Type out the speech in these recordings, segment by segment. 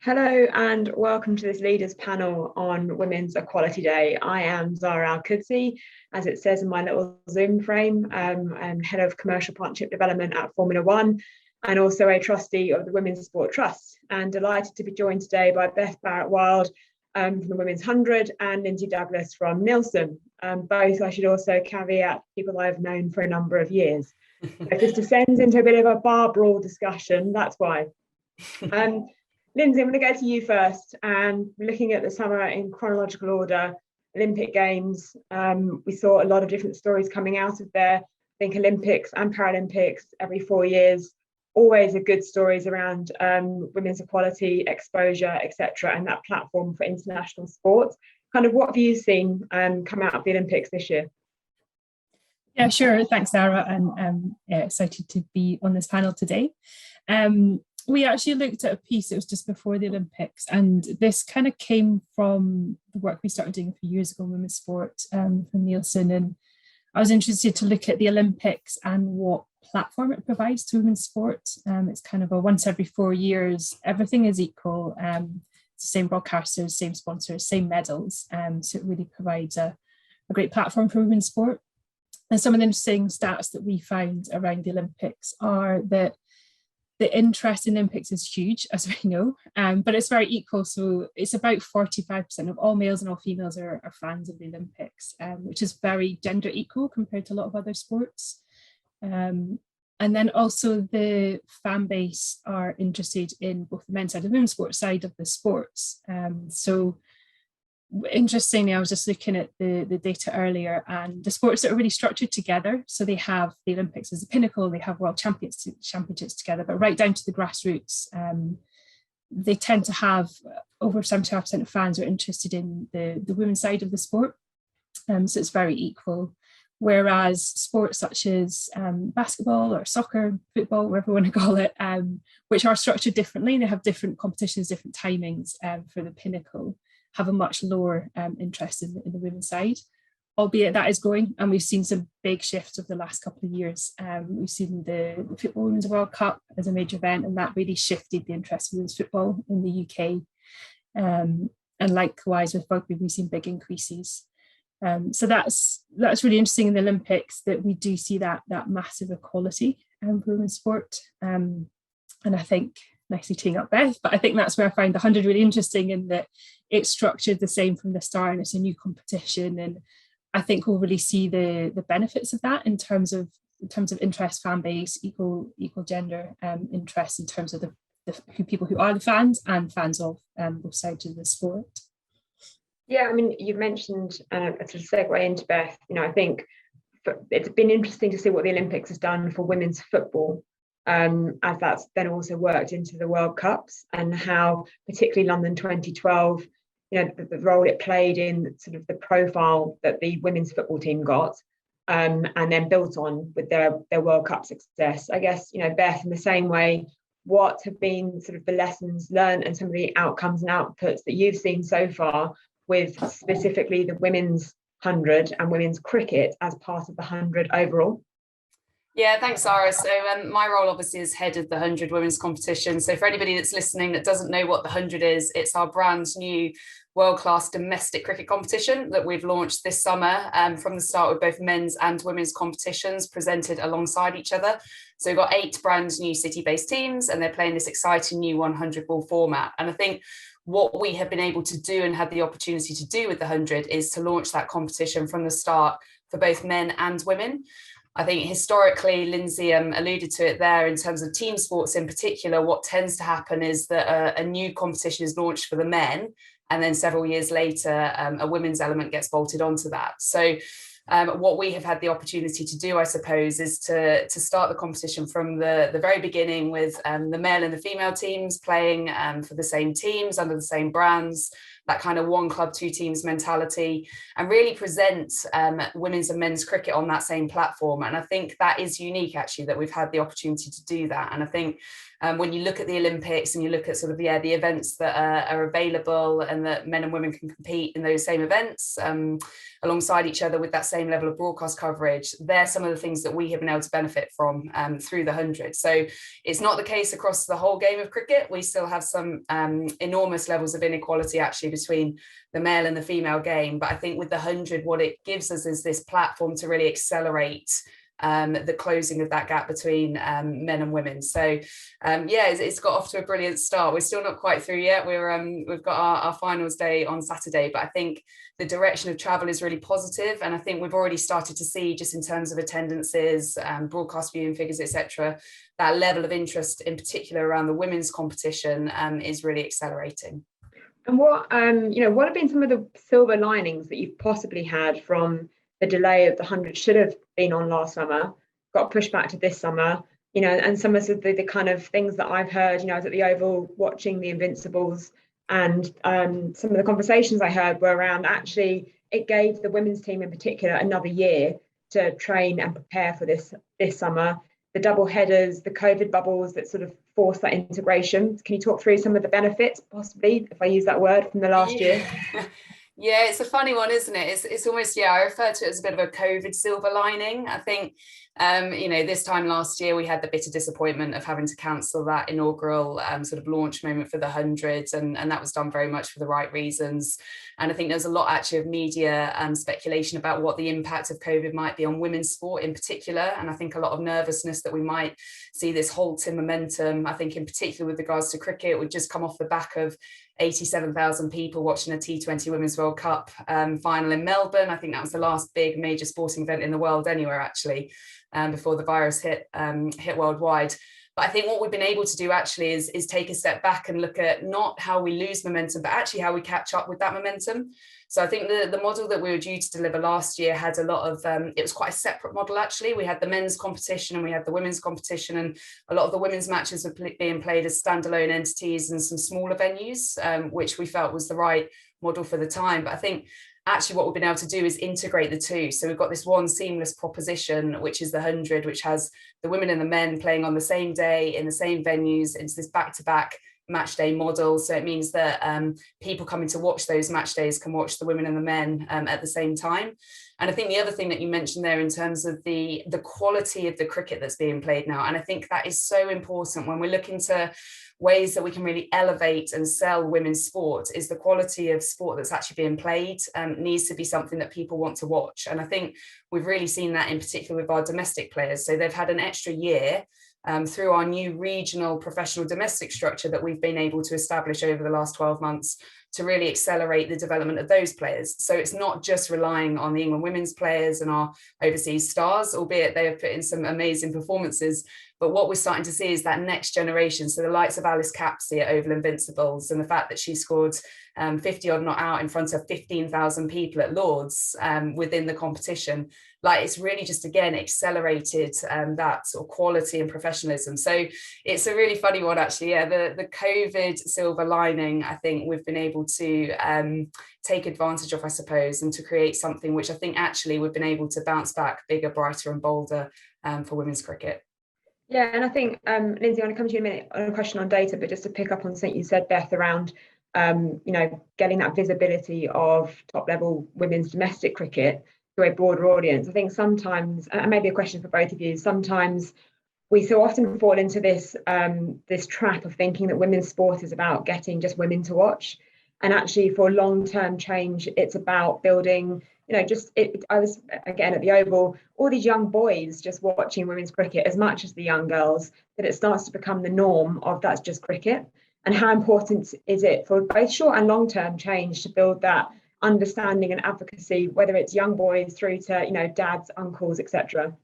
Hello and welcome to this Leaders Panel on Women's Equality Day. I am Zarah Al-Kudcy, as it says in my little Zoom frame. I'm Head of Commercial Partnership Development at Formula One and also a trustee of the Women's Sport Trust. And delighted to be joined today by Beth Barrett-Wild from the Women's 100 and Lynsey Douglas from Nielsen. Both, I should also caveat, people I've known for a number of years. If this descends into a bit of a bar brawl discussion, that's why. Lynsey, I'm going to go to you first. And looking at the summer in chronological order, Olympic Games, we saw a lot of different stories coming out of there. I think Olympics and Paralympics every 4 years, always are good stories around women's equality, exposure, etc., and that platform for international sports. Kind of what have you seen come out of the Olympics this year? Yeah, sure. Thanks, Sarah. And excited to be on this panel today. We actually looked at a piece, it was just before the Olympics, and this kind of came from the work we started doing a few years ago in women's sport from Nielsen. And I was interested to look at the Olympics and what platform it provides to women's sport. It's kind of a once every 4 years, everything is equal. It's the same broadcasters, same sponsors, same medals. So it really provides a great platform for women's sport. And some of the interesting stats that we found around the Olympics are that the interest in Olympics is huge, as we know, but it's very equal. So it's about 45% of all males and all females are fans of the Olympics, which is very gender equal compared to a lot of other sports. And then also the fan base are interested in both the men's side and the women's sports side of the sports. So interestingly, I was just looking at the data earlier, and the sports that are really structured together. So they have the Olympics as a pinnacle, they have world championships together, but right down to the grassroots, they tend to have over 75% of fans are interested in the women's side of the sport. So it's very equal. Whereas sports such as basketball or soccer, football, whatever you want to call it, which are structured differently, they have different competitions, different timings for the pinnacle, have a much lower interest in the women's side, albeit that is growing. And we've seen some big shifts over the last couple of years. We've seen the Football Women's World Cup as a major event, and that really shifted the interest in women's football in the UK. And likewise with rugby, we've seen big increases. So that's really interesting in the Olympics, that we do see that massive equality for women's sport. And I think, nicely teeing up Beth, but I think that's where I find the 100 really interesting, in that it's structured the same from the start and it's a new competition. And I think we'll really see the benefits of that in terms of interest, fan base, equal gender interest in terms of the people who are the fans and fans of both sides of the sport. Yeah, I mean, you've mentioned to segue into Beth, I think it's been interesting to see what the Olympics has done for women's football. As that's then also worked into the World Cups, and how particularly London 2012, the role it played in sort of the profile that the women's football team got, and then built on with their World Cup success. I guess, Beth, in the same way, what have been sort of the lessons learned and some of the outcomes and outputs that you've seen so far with specifically the women's 100 and women's cricket as part of the 100 overall? Yeah, thanks, Sarah. So my role obviously is head of the 100 women's competition. So for anybody that's listening that doesn't know what the 100 is, it's our brand new world-class domestic cricket competition that we've launched this summer from the start, with both men's and women's competitions presented alongside each other. So we've got 8 brand new city-based teams, and they're playing this exciting new 100 ball format. And I think what we have been able to do and had the opportunity to do with the 100 is to launch that competition from the start for both men and women. I think historically, Lynsey alluded to it there, in terms of team sports in particular, what tends to happen is that a new competition is launched for the men, and then several years later, a women's element gets bolted onto that. So what we have had the opportunity to do, I suppose, is to start the competition from the very beginning, with the male and the female teams playing for the same teams under the same brands, that kind of one club, two teams mentality, and really present women's and men's cricket on that same platform. And I think that is unique, actually, that we've had the opportunity to do that. And I think when you look at the Olympics and you look at sort of, the events that are available and that men and women can compete in those same events alongside each other with that same level of broadcast coverage, they're some of the things that we have been able to benefit from through the 100. So it's not the case across the whole game of cricket. We still have some enormous levels of inequality actually between the male and the female game. But I think with the 100, what it gives us is this platform to really accelerate the closing of that gap between men and women. So it's got off to a brilliant start. We're still not quite through yet. We've got our finals day on Saturday, but I think the direction of travel is really positive, and I think we've already started to see, just in terms of attendances, broadcast viewing figures, etc., that level of interest in particular around the women's competition is really accelerating. And what have been some of the silver linings that you've possibly had from the delay of the 100? Should have been on last summer, got pushed back to this summer, and some of the kind of things that I've heard, I was at the Oval watching the Invincibles, and some of the conversations I heard were around, actually it gave the women's team in particular another year to train and prepare for this summer. The double headers, the COVID bubbles that sort of forced that integration. Can you talk through some of the benefits, possibly, if I use that word, from the last year? Yeah, it's a funny one, isn't it? It's almost, I refer to it as a bit of a COVID silver lining. I think, this time last year, we had the bitter disappointment of having to cancel that inaugural sort of launch moment for the 100, and that was done very much for the right reasons. And I think there's a lot actually of media speculation about what the impact of COVID might be on women's sport in particular. And I think a lot of nervousness that we might see this halt in momentum. I think in particular with regards to cricket, it would just come off the back of 87,000 people watching a T20 Women's World Cup final in Melbourne. I think that was the last big major sporting event in the world anywhere, actually, before the virus hit worldwide. But I think what we've been able to do actually is take a step back and look at not how we lose momentum, but actually how we catch up with that momentum. So I think the model that we were due to deliver last year had a lot of, it was quite a separate model actually. We had the men's competition and we had the women's competition, and a lot of the women's matches were being played as standalone entities and some smaller venues, which we felt was the right model for the time. But I think actually what we've been able to do is integrate the two. So we've got this one seamless proposition, which is the 100, which has the women and the men playing on the same day in the same venues. It's this back-to-back match day model. So it means that people coming to watch those match days can watch the women and the men at the same time. And I think the other thing that you mentioned there in terms of the quality of the cricket that's being played now, and I think that is so important when we're looking to ways that we can really elevate and sell women's sport, is the quality of sport that's actually being played needs to be something that people want to watch. And I think we've really seen that in particular with our domestic players. So they've had an extra year through our new regional professional domestic structure that we've been able to establish over the last 12 months to really accelerate the development of those players. So it's not just relying on the England women's players and our overseas stars, albeit they have put in some amazing performances. But what we're starting to see is that next generation. So the likes of Alice Capsey at Oval Invincibles, and the fact that she scored 50 odd not out in front of 15,000 people at Lords within the competition. Like, it's really just, again, accelerated that sort of quality and professionalism. So it's a really funny one, actually. Yeah, the COVID silver lining, I think we've been able to take advantage of, I suppose, and to create something which I think actually we've been able to bounce back bigger, brighter and bolder for women's cricket. Yeah, and I think, Lynsey, I want to come to you in a minute on a question on data, but just to pick up on something you said, Beth, around, getting that visibility of top-level women's domestic cricket to a broader audience. I think sometimes, and maybe a question for both of you, sometimes we so often fall into this trap of thinking that women's sport is about getting just women to watch. And actually, for long-term change, it's about building, I was, again, at the Oval, all these young boys just watching women's cricket as much as the young girls, that it starts to become the norm of that's just cricket. And how important is it for both short and long-term change to build that understanding and advocacy, whether it's young boys through to, dads, uncles, etc.?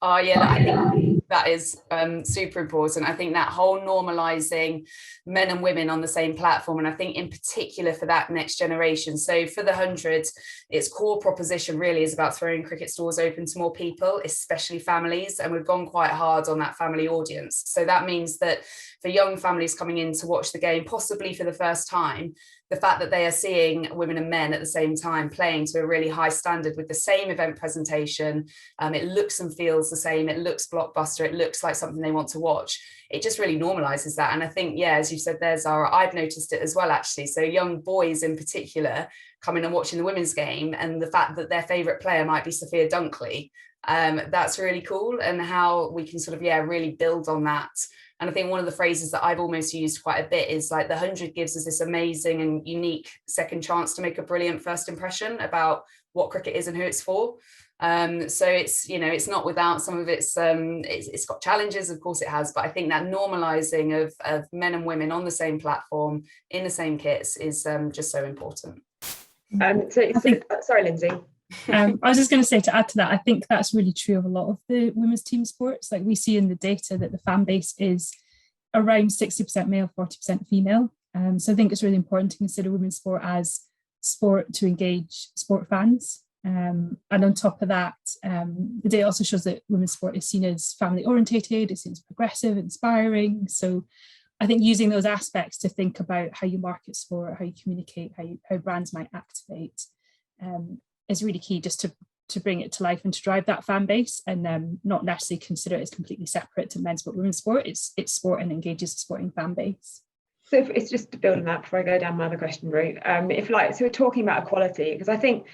Oh, yeah, I think that is super important. I think that whole normalizing men and women on the same platform, and I think in particular for that next generation. So for the 100, its core proposition really is about throwing cricket stores open to more people, especially families, and we've gone quite hard on that family audience. So that means that for young families coming in to watch the game, possibly for the first time, the fact that they are seeing women and men at the same time playing to a really high standard with the same event presentation, it looks and feels the same, it looks blockbuster, it looks like something they want to watch. It just really normalizes that. And I think, yeah, as you said there, Zara, I've noticed it as well, actually. So young boys in particular coming and watching the women's game, and the fact that their favorite player might be Sophia Dunkley, that's really cool, and how we can sort of, yeah, really build on that. And I think one of the phrases that I've almost used quite a bit is like, the 100 gives us this amazing and unique second chance to make a brilliant first impression about what cricket is and who it's for. So it's, you know, it's not without some of it's got challenges, of course it has, but I think that normalizing of men and women on the same platform in the same kits is just so important. Sorry, Lynsey. I was just going to say, to add to that, I think that's really true of a lot of the women's team sports. Like, we see in the data that the fan base is around 60% male, 40% female. So I think it's really important to consider women's sport as sport to engage sport fans. And on top of that, the data also shows that women's sport is seen as family orientated, it's seen as progressive, inspiring. So I think using those aspects to think about how you market sport, how you communicate, how brands might activate, is really key, just to bring it to life and to drive that fan base, and not necessarily consider it as completely separate to men's sport, women's sport. It's sport and engages a sporting fan base. So it's just to build on that before I go down my other question route. So we're talking about equality, because I think,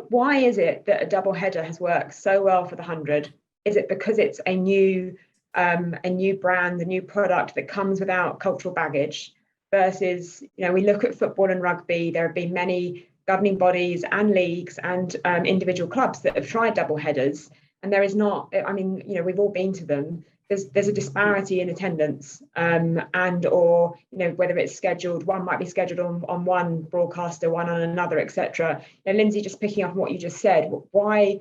why is it that a double header has worked so well for the 100? Is it because it's a new brand, a new product that comes without cultural baggage, versus, we look at football and rugby, there have been many governing bodies and leagues and individual clubs that have tried double headers, and there is not, we've all been to them, there's a disparity in attendance, or whether it's scheduled, one might be scheduled on one broadcaster, one on another, etc. Lynsey, just picking up on what you just said, why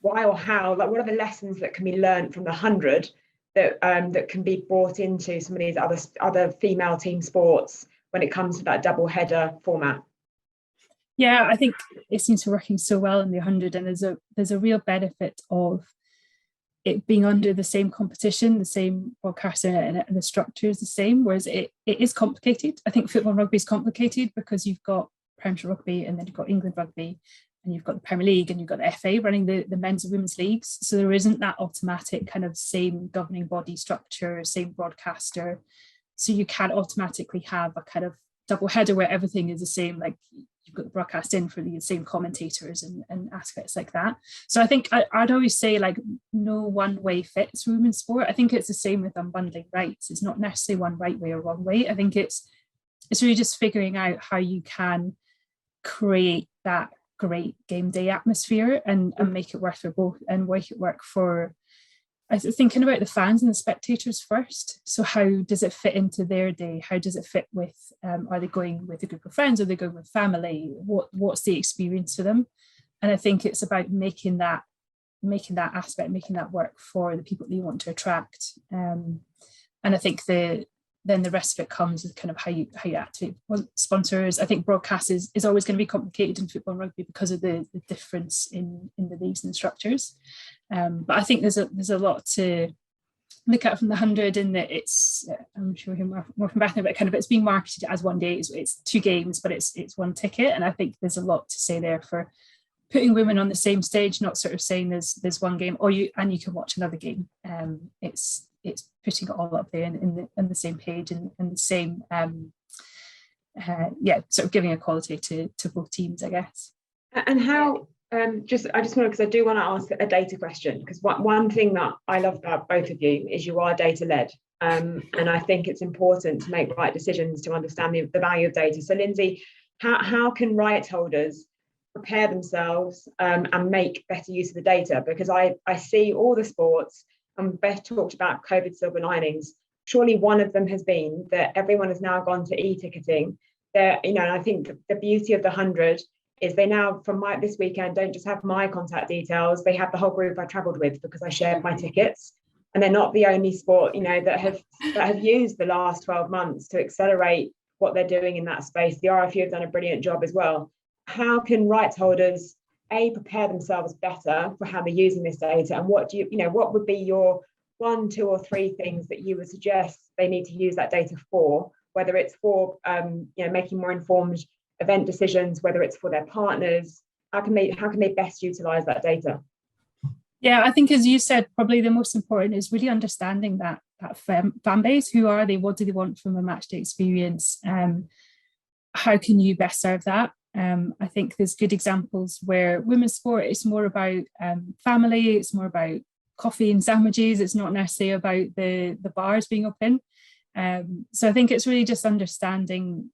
or how, like, what are the lessons that can be learned from the 100 that can be brought into some of these other female team sports when it comes to that double header format? Yeah, I think it seems to be working so well in the 100, and there's a real benefit of it being under the same competition, the same broadcaster, and the structure is the same, whereas it is complicated. I think football and rugby is complicated because you've got Premiership Rugby, and then you've got England Rugby, and you've got the Premier League, and you've got the FA running the men's and women's leagues. So there isn't that automatic kind of same governing body structure, same broadcaster. So you can't automatically have a kind of double header where everything is the same, like you've got the broadcast in for the same commentators and aspects like that. So I think I'd always say, like, no one way fits for women's sport. I think it's the same with unbundling rights. It's not necessarily one right way or wrong way. I think it's really just figuring out how you can create that great game day atmosphere and make it work for both, and make it work for, I was thinking about the fans and the spectators first. So how does it fit into their day? How does it fit with, are they going with a group of friends? Are they going with family? What's the experience for them? And I think it's about making that aspect, making that work for the people that you want to attract. And I think then the rest of it comes with kind of how you activate sponsors. I think broadcast is always going to be complicated in football and rugby because of the difference in the leagues and structures. But I think there's a lot to look at from the 100, in that it's, I'm sure we'll more from Beth, but kind of it's being marketed as one day. It's two games, but it's one ticket. And I think there's a lot to say there for putting women on the same stage, not sort of saying there's one game you can watch another game. It's putting it all up there in the same page and the same, sort of giving equality to both teams, I guess. And how, I just want to, because I do want to ask a data question, because one thing that I love about both of you is you are data led. And I think it's important to make right decisions to understand the value of data. So Lynsey, how can rights holders prepare themselves and make better use of the data? Because I see all the sports, and Beth talked about COVID silver linings. Surely one of them has been that everyone has now gone to e-ticketing. And I think the beauty of the 100 is they now, from this weekend, don't just have my contact details, they have the whole group I travelled with because I shared my tickets. And they're not the only sport, that have used the last 12 months to accelerate what they're doing in that space. The RFU have done a brilliant job as well. How can rights holders prepare themselves better for how they're using this data, and what would be your 1, 2, or 3 things that you would suggest they need to use that data for, whether it's for making more informed event decisions, whether it's for their partners? How can they best utilize that data? Yeah, I think, as you said, probably the most important is really understanding that fan base. Who are they? What do they want from a match day experience? How can you best serve that? I think there's good examples where women's sport is more about family, it's more about coffee and sandwiches, it's not necessarily about the bars being open. So I think it's really just understanding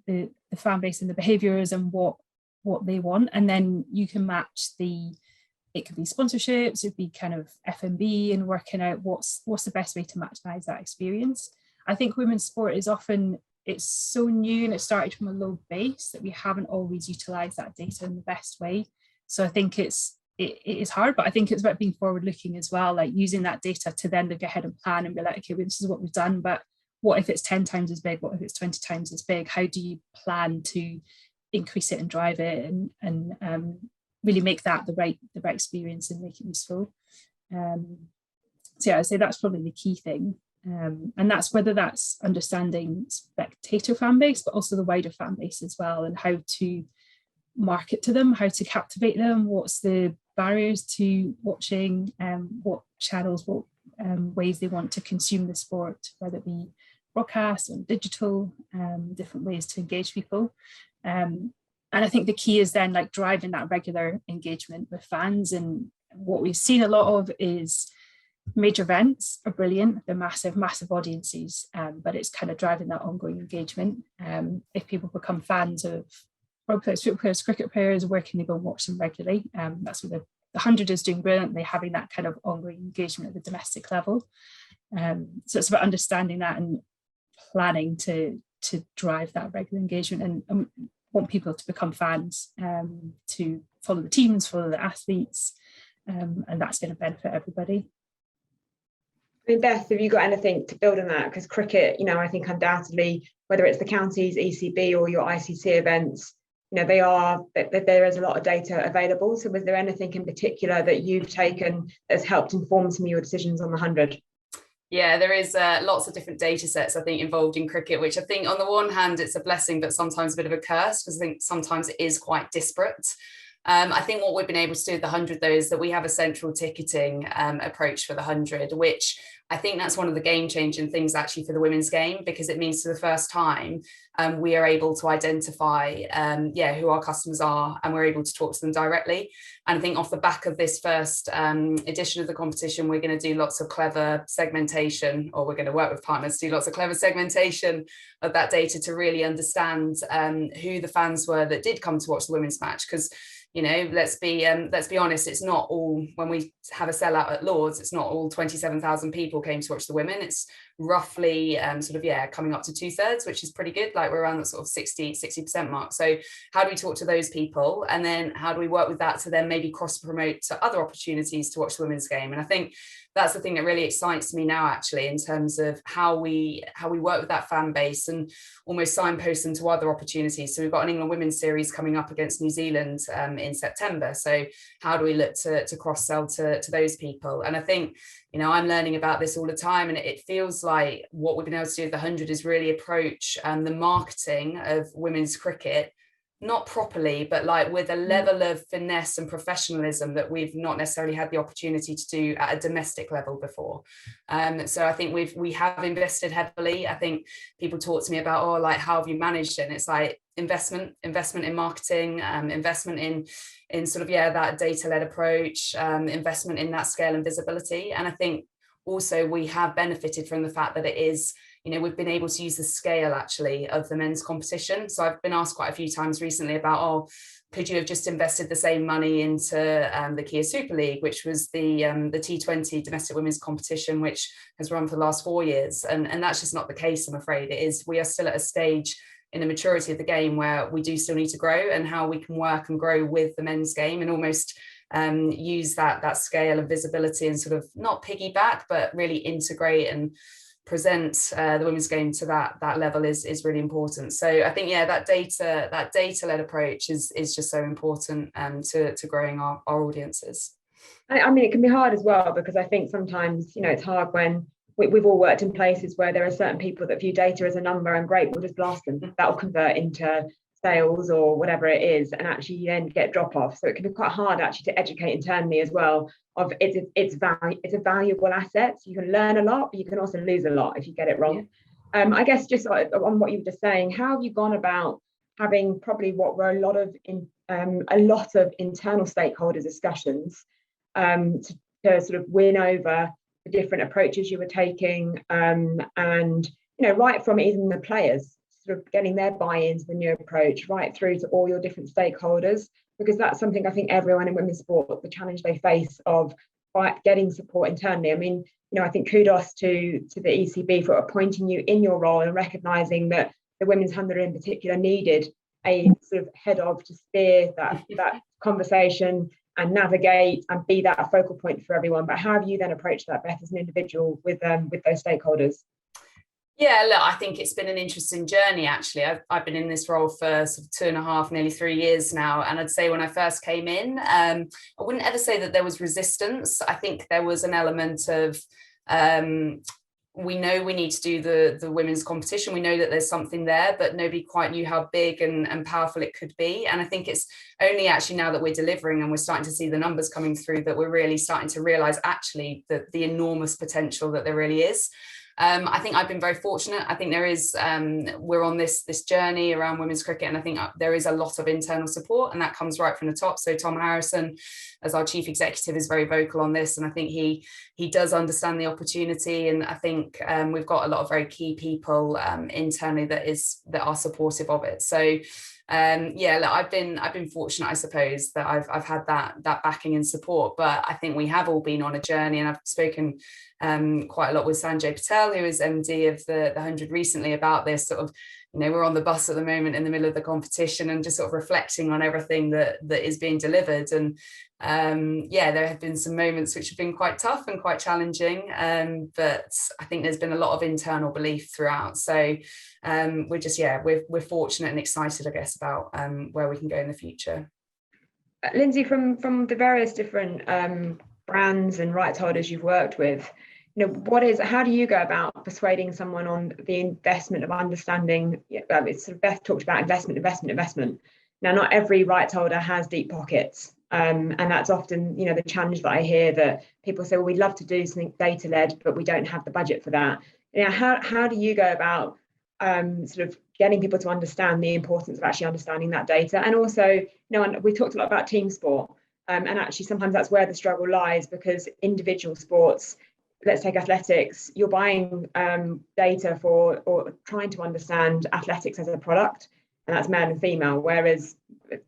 the fan base and the behaviours and what they want, and then you can match it could be sponsorships, it'd be kind of F&B, and working out what's the best way to maximize that experience. I think women's sport is often, it's so new and it started from a low base that we haven't always utilized that data in the best way. So I think it is hard, but I think it's about being forward looking as well, like using that data to then look ahead and plan and be like, okay, well, this is what we've done, but what if it's 10 times as big? What if it's 20 times as big? How do you plan to increase it and drive it and really make that the right experience and make it useful? So yeah, I'd say that's probably the key thing. And that's whether that's understanding spectator fan base, but also the wider fan base as well, and how to market to them, how to captivate them, what's the barriers to watching, what channels, what ways they want to consume the sport, whether it be broadcast or digital, different ways to engage people. And I think the key is then like driving that regular engagement with fans. And what we've seen a lot of is major events are brilliant, they're massive audiences, but it's kind of driving that ongoing engagement. If people become fans of rugby players, football players, cricket players, where can they go and watch them regularly? That's what the 100 is doing brilliantly, having that kind of ongoing engagement at the domestic level. So it's about understanding that and planning to drive that regular engagement and want people to become fans, to follow the teams, follow the athletes, and that's going to benefit everybody. I mean, Beth, have you got anything to build on that? Because cricket, I think undoubtedly, whether it's the counties, ECB, or your ICC events, there is a lot of data available. So was there anything in particular that you've taken that's helped inform some of your decisions on the 100? Yeah, there is lots of different data sets, I think, involved in cricket, which I think on the one hand, it's a blessing, but sometimes a bit of a curse, because I think sometimes it is quite disparate. I think what we've been able to do with the 100, though, is that we have a central ticketing approach for the 100, which I think that's one of the game-changing things actually for the women's game, because it means for the first time we are able to identify who our customers are, and we're able to talk to them directly. And I think off the back of this first edition of the competition, we're going to do lots of clever segmentation, or we're going to work with partners to do lots of clever segmentation of that data to really understand who the fans were that did come to watch the women's match. Because let's be honest, it's not all, when we have a sellout at Lords, it's not all 27,000 people came to watch the women. It's roughly coming up to 2/3, which is pretty good. Like we're around that sort of 60% mark. So how do we talk to those people? And then how do we work with that to then maybe cross promote to other opportunities to watch the women's game? And I think that's the thing that really excites me now, actually, in terms of how we work with that fan base and almost signpost them to other opportunities. So we've got an England women's series coming up against New Zealand in September. So how do we look to cross-sell to those people? And I think, I'm learning about this all the time, and it feels like what we've been able to do with the 100 is really approach the marketing of women's cricket, not properly, but like with a level of finesse and professionalism that we've not necessarily had the opportunity to do at a domestic level before. So I think we have invested heavily. I think people talk to me about, how have you managed it? And it's like investment in marketing, investment in sort of, that data-led approach, investment in that scale and visibility. And I think also we have benefited from the fact that it is, we've been able to use the scale actually of the men's competition. So I've been asked quite a few times recently about, could you have just invested the same money into the Kia Super League, which was the T20 domestic women's competition, which has run for the last 4 years. And that's just not the case, I'm afraid. We are still at a stage in the maturity of the game where we do still need to grow, and how we can work and grow with the men's game and almost use that scale of visibility and sort of not piggyback, but really integrate and present the women's game to that level is really important. So I think that data-led approach is just so important to growing our audiences. I mean, it can be hard as well, because I think sometimes it's hard when we've all worked in places where there are certain people that view data as a number, and great, we'll just blast them, that'll convert into sales or whatever it is, and actually you then get drop off. So it can be quite hard actually to educate internally as well of it's a valuable asset. So you can learn a lot, but you can also lose a lot if you get it wrong. I guess just on what you were just saying, how have you gone about having probably what were a lot of internal stakeholder discussions to sort of win over the different approaches you were taking, and right from even the players, sort of getting their buy-in to the new approach, right through to all your different stakeholders, because that's something I think everyone in women's sport, the challenge they face of getting support internally. I mean, I think kudos to the ECB for appointing you in your role and recognising that the women's 100 in particular needed a sort of head of to steer that conversation and navigate and be that focal point for everyone. But how have you then approached that, Beth, as an individual with those stakeholders? Yeah, look, I think it's been an interesting journey, actually. I've been in this role for sort of 2.5, nearly 3 years now. And I'd say when I first came in, I wouldn't ever say that there was resistance. I think there was an element of, we know we need to do the women's competition. We know that there's something there, but nobody quite knew how big and powerful it could be. And I think it's only actually now that we're delivering and we're starting to see the numbers coming through that we're really starting to realise actually that the enormous potential that there really is. I think I've been very fortunate. I think there is, we're on this journey around women's cricket, and I think there is a lot of internal support, and that comes right from the top. So Tom Harrison, as our chief executive, is very vocal on this, and I think he does understand the opportunity, and I think we've got a lot of very key people internally that are supportive of it. So look, I've been fortunate, I suppose, that I've had that backing and support. But I think we have all been on a journey, and I've spoken quite a lot with Sanjay Patel, who is MD of the 100 recently, about this sort of, we're on the bus at the moment in the middle of the competition and just sort of reflecting on everything that is being delivered. And there have been some moments which have been quite tough and quite challenging, but I think there's been a lot of internal belief throughout. So we're fortunate and excited, I guess, about where we can go in the future. Lynsey, from the various different brands and rights holders you've worked with, how do you go about persuading someone on the investment of understanding? It's sort of Beth talked about investment. Now, not every rights holder has deep pockets, and that's often the challenge that I hear, that people say, well, we'd love to do something data led, but we don't have the budget for that. How do you go about sort of getting people to understand the importance of actually understanding that data? And also, and we talked a lot about team sport, and actually sometimes that's where the struggle lies, because individual sports, let's take athletics, you're buying data for or trying to understand athletics as a product, and that's male and female, whereas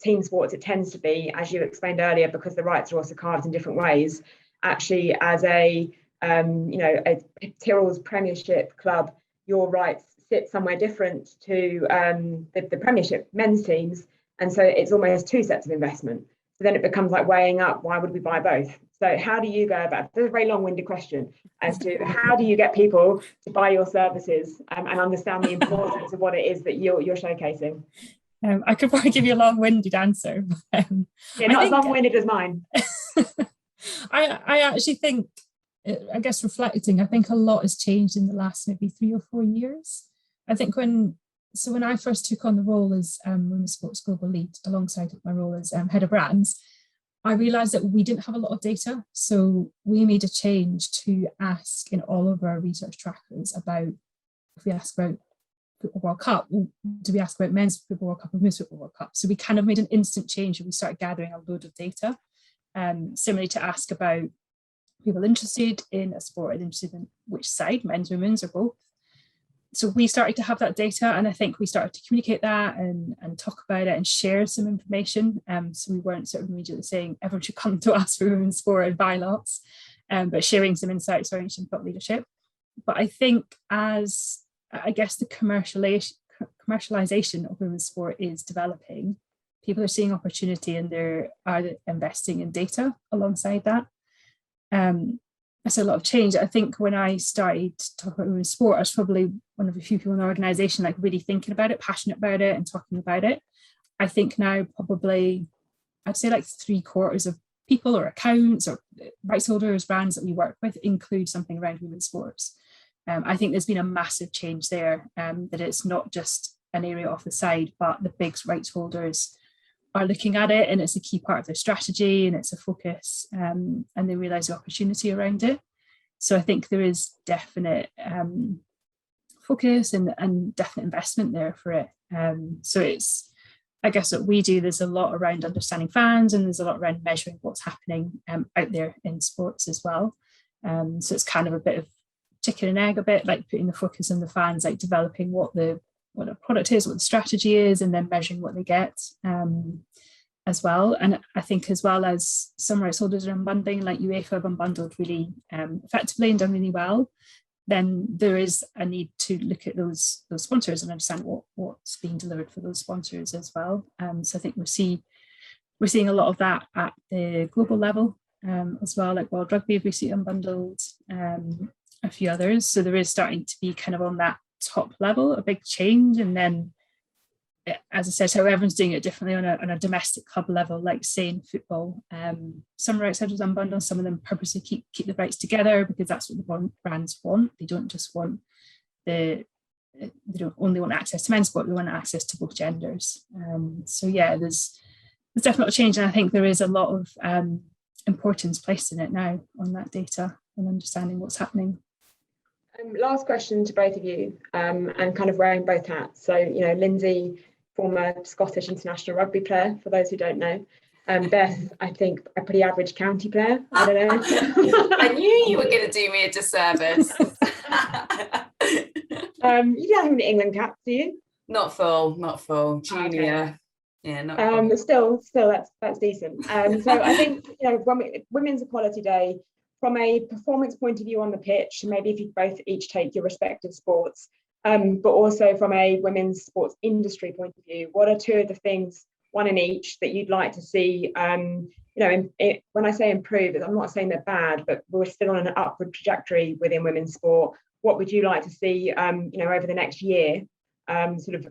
team sports, it tends to be, as you explained earlier, because the rights are also carved in different ways, actually as a Tyrrell's Premiership club, your rights sit somewhere different to the Premiership men's teams, and so it's almost two sets of investment. So then it becomes like weighing up, why would we buy both? So how do you go about it? It's a very long-winded question as to how do you get people to buy your services and understand the importance of what it is that you're showcasing? I could probably give you a long-winded answer. Not as long-winded as mine. I actually think, I guess reflecting, I think a lot has changed in the last maybe 3 or 4 years. I think when I first took on the role as Women's Sports Global Lead, alongside my role as head of brands, I realised that we didn't have a lot of data. So we made a change to ask in all of our research trackers about, if we ask about Football World Cup, do we ask about Men's Football World Cup or Women's Football World Cup? So we kind of made an instant change, and we started gathering a load of data. Similarly, to ask about people interested in a sport and interested in which side, men's, women's, or both. So we started to have that data, and I think we started to communicate that and talk about it and share some information. So we weren't sort of immediately saying everyone should come to us for women's sport and buy lots, but sharing some insights around thought leadership. But I think as, I guess, the commercialization of women's sport is developing, people are seeing opportunity and they're investing in data alongside that. That's a lot of change. I think when I started to talk about women's sport, I was probably one of the few people in the organisation like really thinking about it, passionate about it and talking about it. I think now probably, I'd say like 3/4 of people or accounts or rights holders, brands that we work with include something around women's sports. I think there's been a massive change there, that it's not just an area off the side, but the big rights holders are looking at it, and it's a key part of their strategy, and it's a focus, and they realise the opportunity around it. So I think there is definite focus and definite investment there for it. So it's, I guess what we do, there's a lot around understanding fans, and there's a lot around measuring what's happening out there in sports as well. So it's kind of a bit of chicken and egg, a bit like putting the focus on the fans, like developing what the product is, what the strategy is, and then measuring what they get as well. And I think as well as some rights holders are unbundling, like UEFA have unbundled really effectively and done really well, then there is a need to look at those sponsors and understand what's being delivered for those sponsors as well. So I think we're seeing a lot of that at the global level as well, like World Rugby have recently unbundled, a few others. So there is starting to be kind of on that top level a big change. And then, as I said, how everyone's doing it differently on a domestic club level, like say in football, some rights holders unbundle, some of them purposely keep the rights together because that's what the brands want. They don't just want they don't only want access to men's sport, they want access to both genders. So yeah, there's definitely a change, and I think there is a lot of importance placed in it now on that data and understanding what's happening. Last question to both of you, and kind of wearing both hats. So, Lynsey, former Scottish international rugby player, for those who don't know. Beth, I think a pretty average county player. I don't know. I knew you were going to do me a disservice. You don't have an England cap, do you? Not full. Junior. Okay. Yeah, not full. But still, that's decent. So I think, Women's Equality Day, from a performance point of view on the pitch, maybe if you both each take your respective sports, but also from a women's sports industry point of view, what are two of the things, one in each, that you'd like to see? When I say improve, I'm not saying they're bad, but we're still on an upward trajectory within women's sport. What would you like to see, over the next year, sort of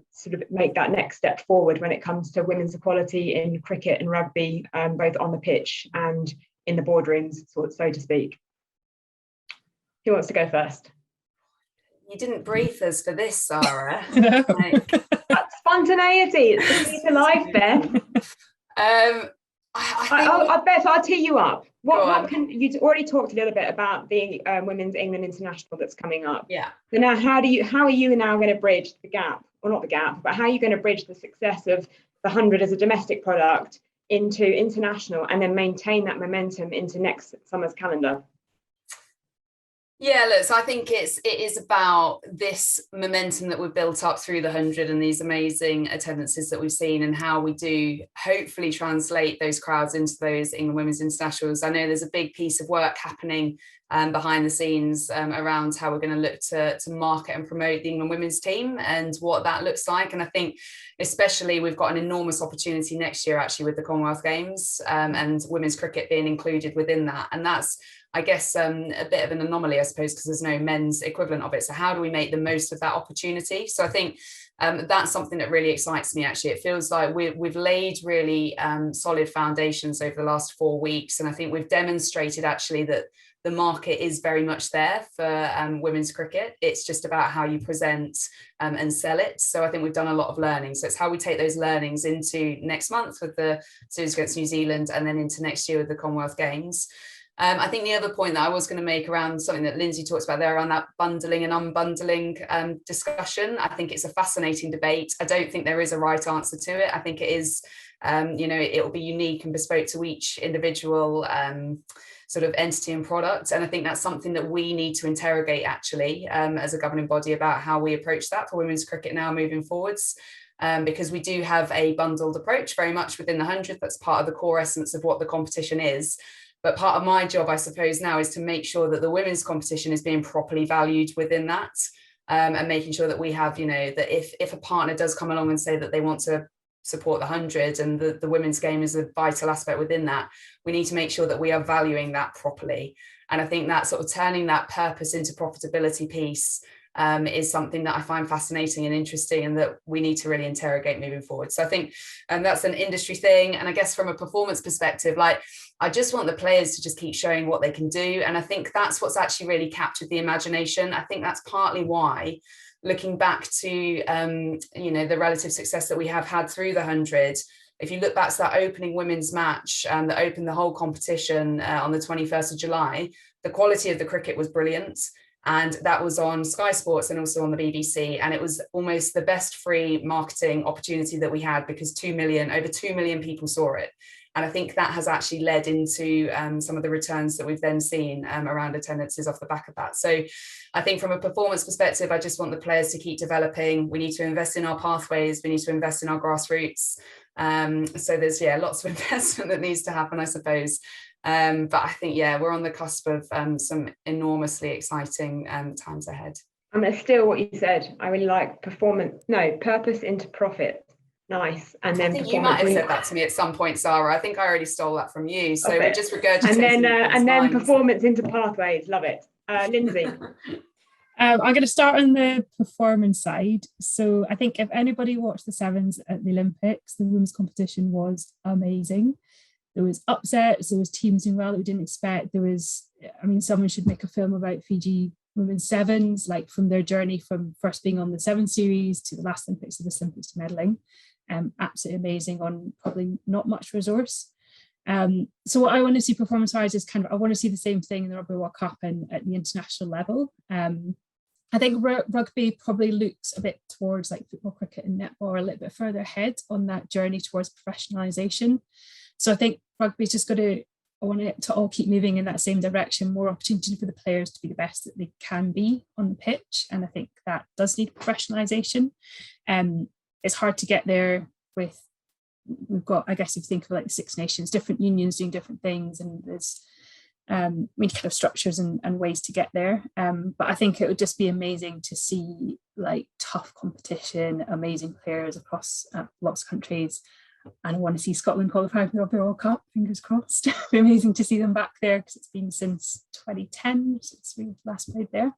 make that next step forward when it comes to women's equality in cricket and rugby, both on the pitch and in the boardrooms, so to speak? Who wants to go first? You didn't brief us for this, Zarah. That's spontaneity. It's the key to life, Beth. Beth, I'll tee you up. You already talked a little bit about the Women's England International that's coming up. Yeah. So now, how are you now going to bridge the gap, or not the gap, but how are you going to bridge the success of the 100 as a domestic product into international, and then maintain that momentum into next summer's calendar? Yeah, look, so I think it is about this momentum that we've built up through the 100 and these amazing attendances that we've seen, and how we do hopefully translate those crowds into those England Women's Internationals. I know there's a big piece of work happening behind the scenes around how we're going to look to market and promote the England women's team and what that looks like. And I think especially we've got an enormous opportunity next year actually with the Commonwealth Games and women's cricket being included within that. And that's, I guess, a bit of an anomaly, I suppose, because there's no men's equivalent of it. So how do we make the most of that opportunity? So I think that's something that really excites me, actually. It feels like we've laid really solid foundations over the last 4 weeks. And I think we've demonstrated actually that the market is very much there for women's cricket. It's just about how you present and sell it. So I think we've done a lot of learning. So it's how we take those learnings into next month with the series against New Zealand, and then into next year with the Commonwealth Games. I think the other point that I was going to make around something that Lynsey talks about there, around that bundling and unbundling discussion, I think it's a fascinating debate. I don't think there is a right answer to it. I think it is, it will be unique and bespoke to each individual sort of entity and product. And I think that's something that we need to interrogate actually as a governing body about how we approach that for women's cricket now moving forwards. Because we do have a bundled approach very much within the 100. That's part of the core essence of what the competition is. But part of my job, I suppose, now is to make sure that the women's competition is being properly valued within that, and making sure that we have, that if a partner does come along and say that they want to support the 100 and the women's game is a vital aspect within that, we need to make sure that we are valuing that properly. And I think that sort of turning that purpose into profitability piece is something that I find fascinating and interesting, and that we need to really interrogate moving forward. So I think that's an industry thing. And I guess from a performance perspective, I just want the players to just keep showing what they can do. And I think that's what's actually really captured the imagination. I think that's partly why looking back to, you know, the relative success that we have had through the 100, if you look back to that opening women's match that opened the whole competition on the 21st of July, the quality of the cricket was brilliant. And that was on Sky Sports and also on the BBC. And it was almost the best free marketing opportunity that we had, because over 2 million people saw it. And I think that has actually led into some of the returns that we've then seen around attendances off the back of that. So I think from a performance perspective, I just want the players to keep developing. We need to invest in our pathways. We need to invest in our grassroots. So there's, lots of investment that needs to happen, I suppose. But I think, we're on the cusp of some enormously exciting times ahead. I'm going to steal what you said. I really like purpose into profit. Nice. And then I think you might have said that to me at some point, Zarah. I think I already stole that from you. So we're just regurgitating. And then performance into pathways. Love it. Lynsey. I'm going to start on the performance side. So I think if anybody watched the sevens at the Olympics, the women's competition was amazing. There was upsets, there was teams doing well that we didn't expect. Someone should make a film about Fiji women's sevens, like from their journey from first being on the 7 series to the last Olympics to the Olympics to medalling. Absolutely amazing on probably not much resource. So what I want to see performance-wise is I want to see the same thing in the Rugby World Cup and at the international level. I think rugby probably looks a bit towards like football, cricket and netball, a little bit further ahead on that journey towards professionalisation. So I think rugby's just I want it to all keep moving in that same direction, more opportunity for the players to be the best that they can be on the pitch. And I think that does need professionalisation. It's hard to get there we've got, I guess if you think of like the Six Nations, different unions doing different things, and there's kind of structures and ways to get there. But I think it would just be amazing to see like tough competition, amazing players across lots of countries. And I want to see Scotland qualify for the Rugby World Cup, fingers crossed. It'd be amazing to see them back there, because it's been since 2010 since we last played there.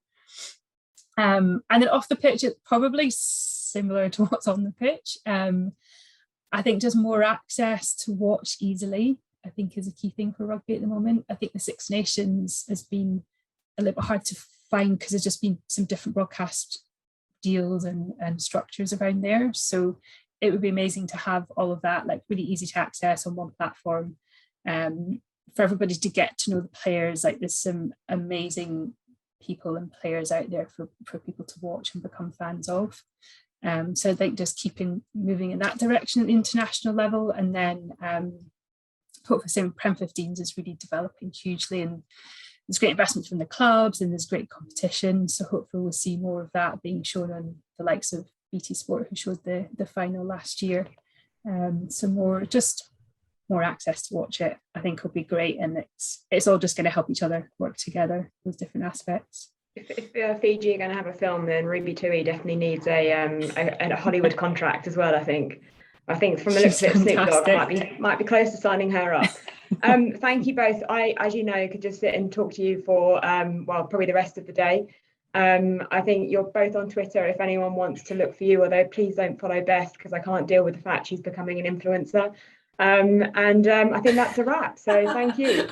And then off the pitch, it's probably similar to what's on the pitch. I think just more access to watch easily, I think, is a key thing for rugby at the moment. I think the Six Nations has been a little bit hard to find because there's just been some different broadcast deals and structures around there. So it would be amazing to have all of that like really easy to access on one platform, for everybody to get to know the players. Like there's some amazing people and players out there for people to watch and become fans of. So I think just keeping moving in that direction at the international level, and then hopefully same Prem 15s is really developing hugely, and there's great investment from the clubs and there's great competition. So hopefully we'll see more of that being shown on the likes of BT Sport, who showed the final last year. So more access to watch it, I think, will be great, and it's all just going to help each other work together, those different aspects. If Fiji are going to have a film, then Ruby Tui definitely needs a Hollywood contract as well. I think from the looks of it, Snoop Dogg might be close to signing her up. Thank you both. I, as you know, could just sit and talk to you for probably the rest of the day. I think you're both on Twitter if anyone wants to look for you, although please don't follow Beth, because I can't deal with the fact she's becoming an influencer. I think that's a wrap. So thank you.